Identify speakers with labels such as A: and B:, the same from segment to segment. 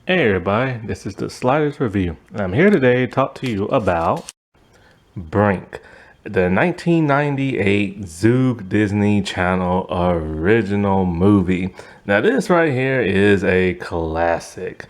A: Hey everybody, this is the Sliders Review, and I'm here today to talk to you about Brink, the 1998 Zoog Disney Channel original movie. Now this right here is a classic,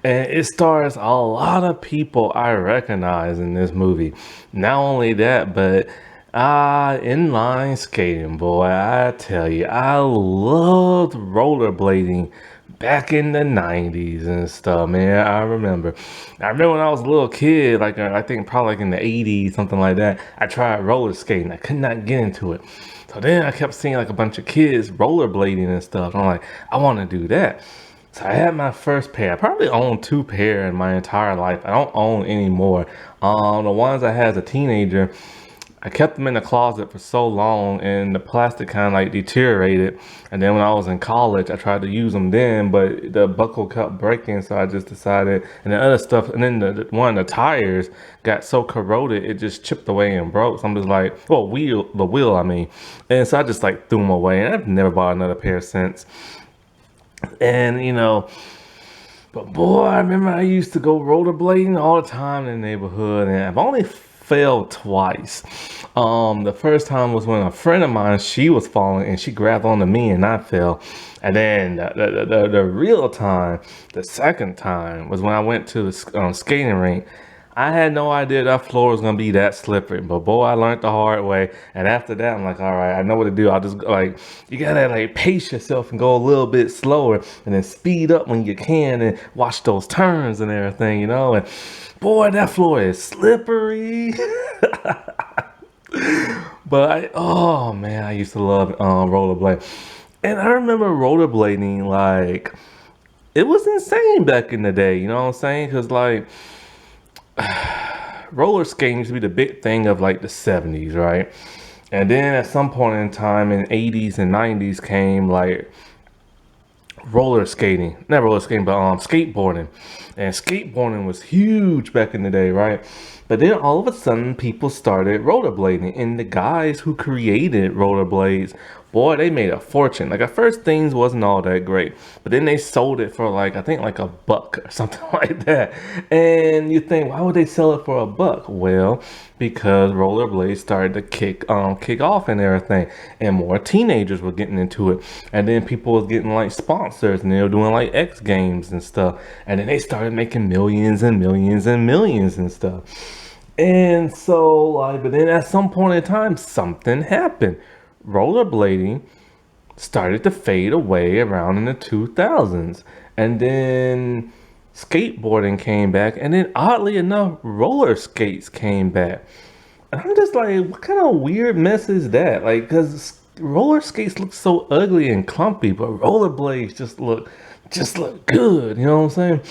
A: and it stars a lot of people I recognize in this movie. Not only that, but inline skating, boy, I tell you, I loved rollerblading back in the 90s and stuff, man. I remember when I was a little kid, like I think probably like in the 80s, something like that. I tried roller skating. I could not get into it. So then I kept seeing like a bunch of kids rollerblading and stuff. I'm like, I want to do that. So I had my first pair. I probably owned two pair in my entire life. I don't own any more. The ones I had as a teenager, I kept them in the closet for so long and the plastic kind of like deteriorated. And then when I was in college, I tried to use them then, but the buckle kept breaking. So I just decided, and the other stuff, and then one of the tires got so corroded, it just chipped away and broke. So I'm just like, well, the wheel, I mean. And so I just like threw them away. And I've never bought another pair since. And, but boy, I remember I used to go rollerblading all the time in the neighborhood, and I've only fell twice. The first time was when a friend of mine, she was falling and she grabbed onto me and I fell. And then the real time, the second time was when I went to the skating rink. I had no idea that floor was gonna be that slippery, but boy, I learned the hard way. And after that, I'm like, all right, I know what to do. I'll just like, you gotta like pace yourself and go a little bit slower, and then speed up when you can, and watch those turns and everything, And boy, that floor is slippery. Oh man, I used to love rollerblade, and I remember rollerblading like it was insane back in the day. You know what I'm saying? Because like roller skating used to be the big thing of like the 70s, right? And then at some point in time in 80s and 90s came like roller skating, not roller skating, but skateboarding. And skateboarding was huge back in the day, right? But then all of a sudden people started rollerblading, and the guys who created rollerblades, boy, they made a fortune. Like at first things wasn't all that great, but then they sold it for like I think like a buck or something like that. And you think, why would they sell it for a buck? Well, because rollerblades started to kick off and everything, and more teenagers were getting into it, and then people was getting like sponsors, and they were doing like X Games and stuff, and then they started making millions and millions and millions and stuff. And so, like, but then at some point in time, something happened. Rollerblading started to fade away around in the 2000s. And then skateboarding came back. And then, oddly enough, roller skates came back. And I'm just like, what kind of weird mess is that? Like, because roller skates look so ugly and clumpy, but rollerblades just look good. You know what I'm saying?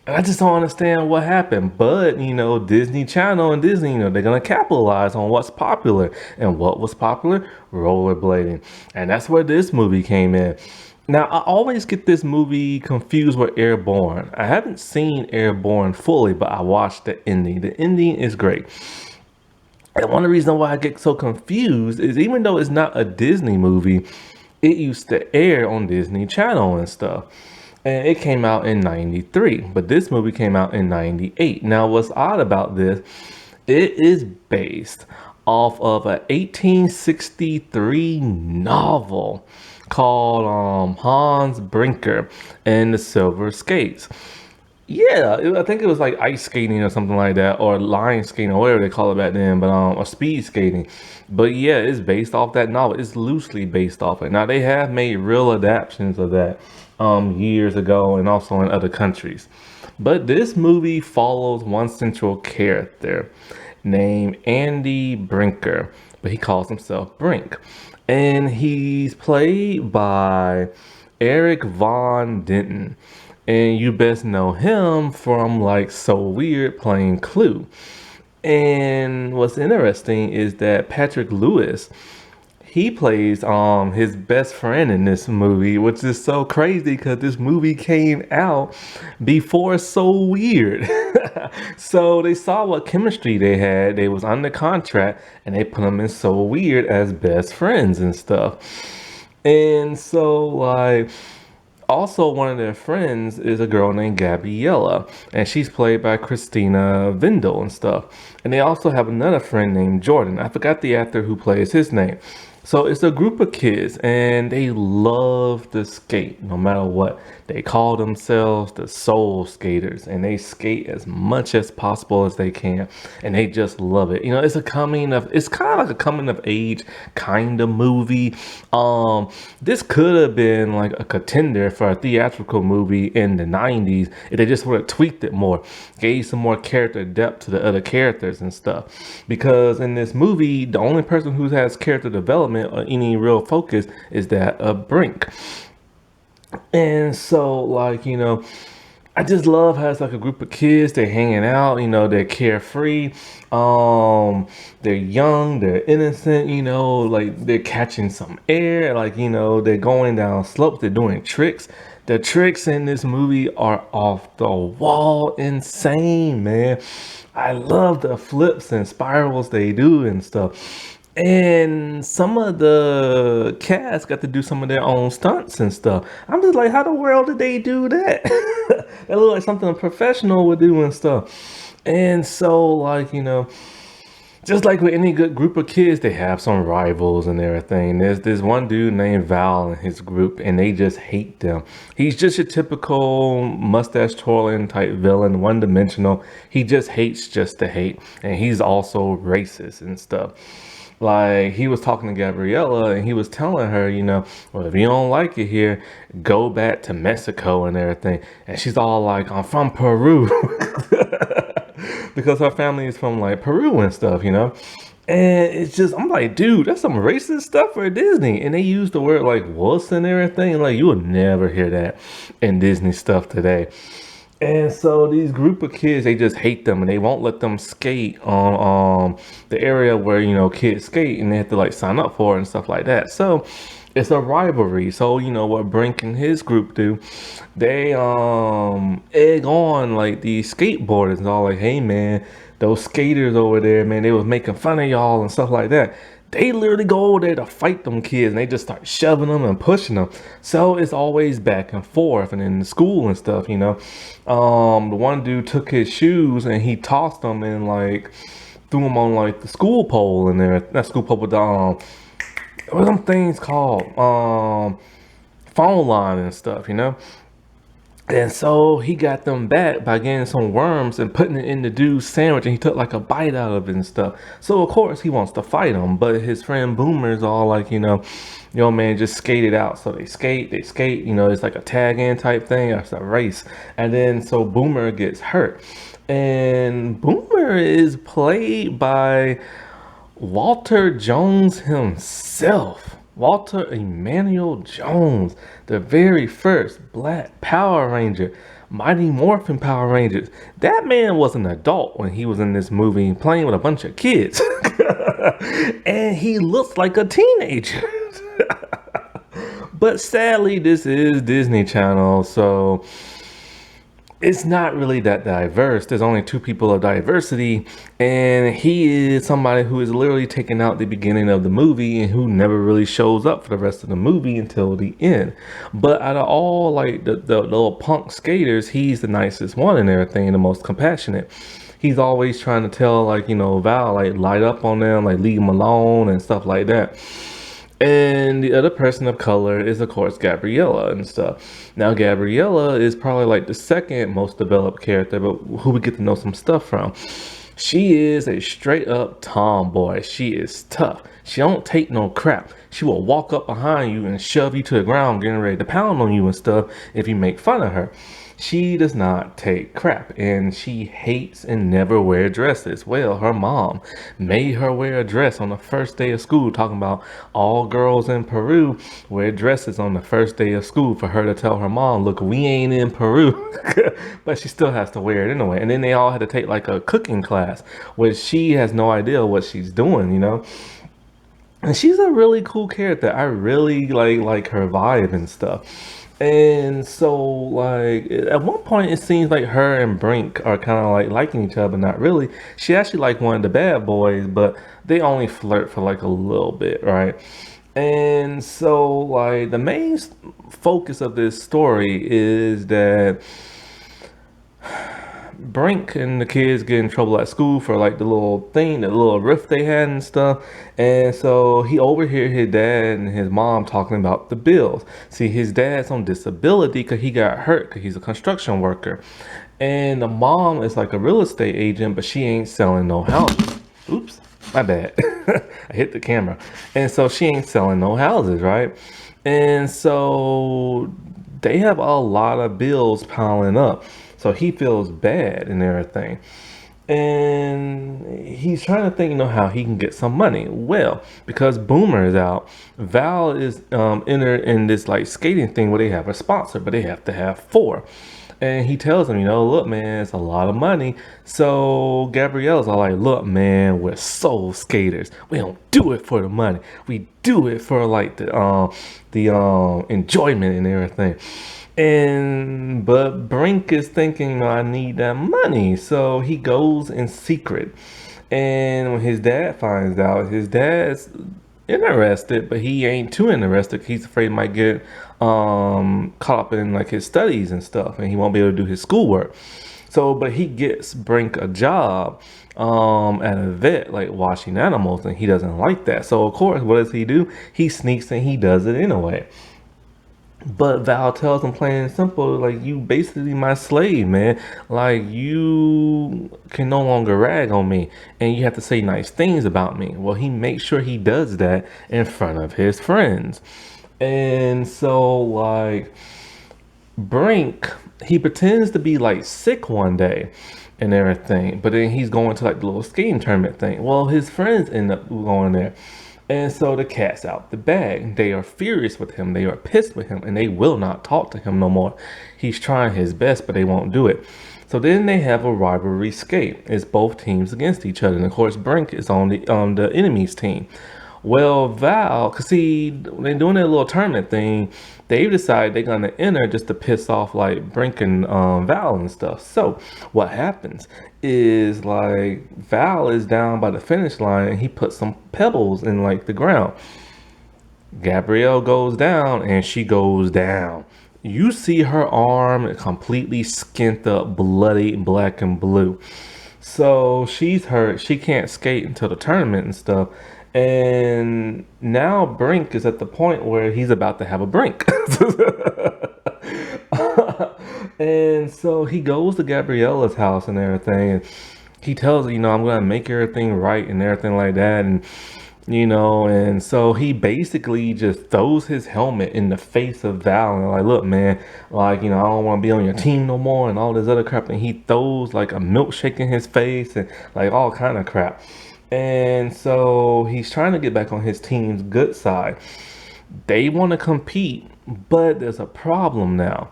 A: I just don't understand what happened. But, Disney Channel and Disney, they're going to capitalize on what's popular. And what was popular? Rollerblading. And that's where this movie came in. Now, I always get this movie confused with Airborne. I haven't seen Airborne fully, but I watched the ending. The ending is great. And one of the reasons why I get so confused is even though it's not a Disney movie, it used to air on Disney Channel and stuff. And it came out in 93, but this movie came out in 98. Now, what's odd about this, it is based off of an 1863 novel called Hans Brinker and the Silver Skates. Yeah, I think it was like ice skating or something like that, or line skating, or whatever they call it back then, but or speed skating. But yeah, it's based off that novel. It's loosely based off it. Now they have made real adaptations of that years ago, and also in other countries. But this movie follows one central character named Andy Brinker, but he calls himself Brink, and he's played by Eric Von Denton. And you best know him from like So Weird playing Clue. And what's interesting is that Patrick Lewis, he plays his best friend in this movie, which is so crazy because this movie came out before So Weird. So they saw what chemistry they had. They was under contract and they put them in So Weird as best friends and stuff. And so like Also, one of their friends is a girl named Gabriella, and she's played by Christina Vindel and stuff. And they also have another friend named Jordan. I forgot the actor who plays his name. So it's a group of kids, and they love to skate no matter what. They call themselves the Soul Skaters, and they skate as much as possible as they can, and they just love it. You know, it's kind of like a coming of age kind of movie. This could have been like a contender for a theatrical movie in the 90s if they just would have tweaked it more, gave some more character depth to the other characters and stuff. Because in this movie, the only person who has character development or any real focus is that of Brink. And so, like, you know, I just love how it's like a group of kids. They're hanging out, you know, they're carefree. They're young, they're innocent, you know, like they're catching some air, like, you know, they're going down slopes, they're doing tricks. The tricks in this movie are off the wall insane, man. I love the flips and spirals they do and stuff. And some of the cast got to do some of their own stunts and stuff. I'm just like, how the world did they do that? That looked like something a professional would do and stuff. And so, like, you know, just like with any good group of kids, they have some rivals and everything. There's this one dude named Val in his group, and they just hate them. He's just your typical mustache twirling type villain, one dimensional. He just hates just to hate, and he's also racist and stuff. Like, he was talking to Gabriella, and he was telling her, you know, well, if you don't like it here, go back to Mexico and everything. And she's all like, I'm from Peru. Because her family is from like Peru and stuff, you know. And it's just, I'm like, dude, that's some racist stuff for Disney. And they use the word like wuss and everything. Like, you will never hear that in Disney stuff today. And so these group of kids, they just hate them, and they won't let them skate on the area where, you know, kids skate, and they have to like sign up for it and stuff like that. So it's a rivalry. So, you know, what Brink and his group do, they egg on like these skateboarders and all, like, hey man, those skaters over there, man, they was making fun of y'all and stuff like that. They literally go over there to fight them kids, and they just start shoving them and pushing them. So it's always back and forth, and in the school and stuff, you know. The one dude took his shoes and he tossed them and like threw them on like the school pole in there. Not school pole, but what are them things called? Phone line and stuff, you know. And so he got them back by getting some worms and putting it in the dude's sandwich, and he took like a bite out of it and stuff. So of course he wants to fight him, but his friend Boomer's all like, you know, yo man, just skate it out. So they skate, you know, it's like a tag in type thing, it's a race. And then so Boomer gets hurt. And Boomer is played by Walter Jones himself. Walter Emmanuel Jones, the very first Black Power Ranger, Mighty Morphin Power Rangers. That man was an adult when he was in this movie playing with a bunch of kids. And he looks like a teenager. But sadly, this is Disney Channel, so it's not really that diverse. There's only two people of diversity, and he is somebody who is literally taking out the beginning of the movie and who never really shows up for the rest of the movie until the end. But out of all like the little punk skaters, he's the nicest one and everything, and the most compassionate. He's always trying to tell, like, you know, Val, like, light up on them, like, leave them alone and stuff like that. And the other person of color is, of course, Gabriella and stuff. Now, Gabriella is probably like the second most developed character, but who we get to know some stuff from. She is a straight up tomboy. She is tough. She don't take no crap. She will walk up behind you and shove you to the ground, getting ready to pound on you and stuff if you make fun of her. She does not take crap, and she hates and never wear dresses. Well, her mom made her wear a dress on the first day of school, talking about all girls in Peru wear dresses on the first day of school, for her to tell her mom, look, we ain't in Peru. But she still has to wear it anyway. And then they all had to take like a cooking class, which she has no idea what she's doing, you know. And she's a really cool character. I really like her vibe and stuff. And so, like, at one point, it seems like her and Brink are kind of like liking each other, but not really. She actually like one of the bad boys, but they only flirt for like a little bit, right? And so, like, the main focus of this story is that Brink and the kids get in trouble at school for like the little thing, the little rift they had and stuff. And so he overheard his dad and his mom talking about the bills. See, his dad's on disability because he got hurt because he's a construction worker. And the mom is like a real estate agent, but she ain't selling no houses. Oops, my bad. I hit the camera. And so she ain't selling no houses, right? And so they have a lot of bills piling up. So he feels bad and everything. And he's trying to think, how he can get some money. Well, because Boomer is out, Val is entered in this like skating thing where they have a sponsor, but they have to have four. And he tells him, look, man, it's a lot of money. So Gabriella's all like, look, man, we're soul skaters. We don't do it for the money. We do it for like the enjoyment and everything. But Brink is thinking, I need that money. So he goes in secret. And when his dad finds out, his dad's interested, but he ain't too interested. He's afraid he might get caught up in like his studies and stuff, and he won't be able to do his schoolwork. So, but he gets Brink a job at a vet, like washing animals, and he doesn't like that. So, of course, what does he do? He sneaks and he does it anyway. But Val tells him plain and simple, like, you basically my slave, man. Like, you can no longer rag on me and you have to say nice things about me. Well, he makes sure he does that in front of his friends. And so, like, Brink, he pretends to be like sick one day and everything, but then he's going to like the little skating tournament thing. Well, his friends end up going there. And so the cat's out the bag. They are furious with him. They are pissed with him and they will not talk to him no more. He's trying his best, but they won't do it. So then they have a rivalry skate. It's both teams against each other. And of course, Brink is on the enemy's team. Well, Val, cause see, they're doing their little tournament thing. They decide they're gonna enter just to piss off like Brink and Val and stuff. So what happens is like Val is down by the finish line and he puts some pebbles in like the ground. Gabrielle goes down and she goes down. You see her arm completely skint up, bloody, black and blue. So she's hurt. She can't skate until the tournament and stuff. And now Brink is at the point where he's about to have a brink. And so he goes to Gabriella's house and everything. And he tells her, I'm going to make everything right and everything like that. And so he basically just throws his helmet in the face of Val and like, look, man, like, I don't want to be on your team no more and all this other crap. And he throws like a milkshake in his face and like all kind of crap. And so he's trying to get back on his team's good side. They want to compete, but there's a problem now.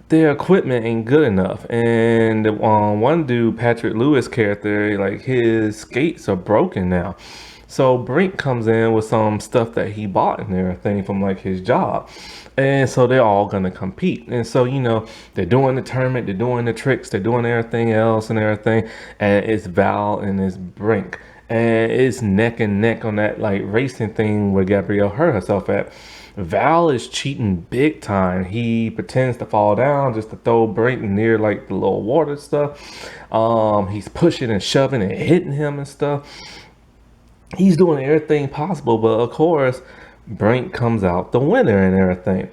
A: Their equipment ain't good enough. And one dude, Patrick Lewis character, like his skates are broken now. So Brink comes in with some stuff that he bought and everything from like his job. And so they're all gonna compete. And so, they're doing the tournament, they're doing the tricks, they're doing everything else and everything. And it's Val and it's Brink. And it's neck and neck on that like racing thing where Gabrielle hurt herself at. Val is cheating big time. He pretends to fall down just to throw Brink near like the little water stuff. He's pushing and shoving and hitting him and stuff. He's doing everything possible, but of course, Brink comes out the winner and everything.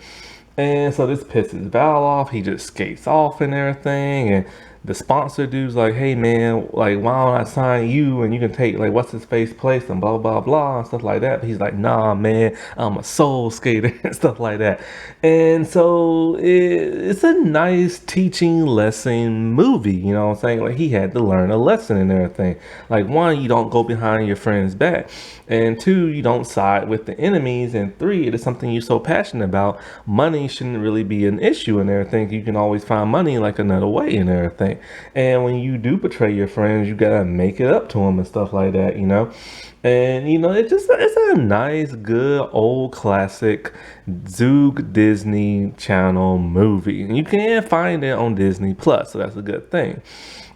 A: And so this pisses Val off. He just skates off and everything. And the sponsor dude's like, hey man, like why don't I sign you and you can take like what's his face place and blah blah blah and stuff like that. But he's like, nah man, I'm a soul skater and stuff like that. And so it's a nice teaching lesson movie, you know what I'm saying? Like he had to learn a lesson and everything. Like one, you don't go behind your friend's back. And two, you don't side with the enemies. And three, it is something you're so passionate about. Money shouldn't really be an issue and everything. You can always find money like another way and everything. everything. And when you do betray your friends, you gotta make it up to them and stuff like that, you know. And you know, it's a nice, good old classic Zoog Disney Channel movie. And you can find it on Disney Plus, so that's a good thing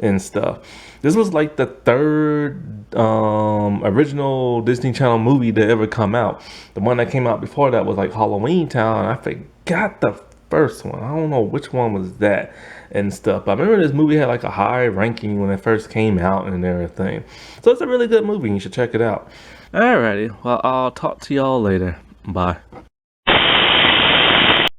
A: and stuff. This was like the third original Disney Channel movie to ever come out. The one that came out before that was like Halloween Town. I forgot the first one. I don't know which one was that and stuff. But I remember this movie had like a high ranking when it first came out and everything. So it's a really good movie. You should check it out. Alrighty. Well, I'll talk to y'all later. Bye.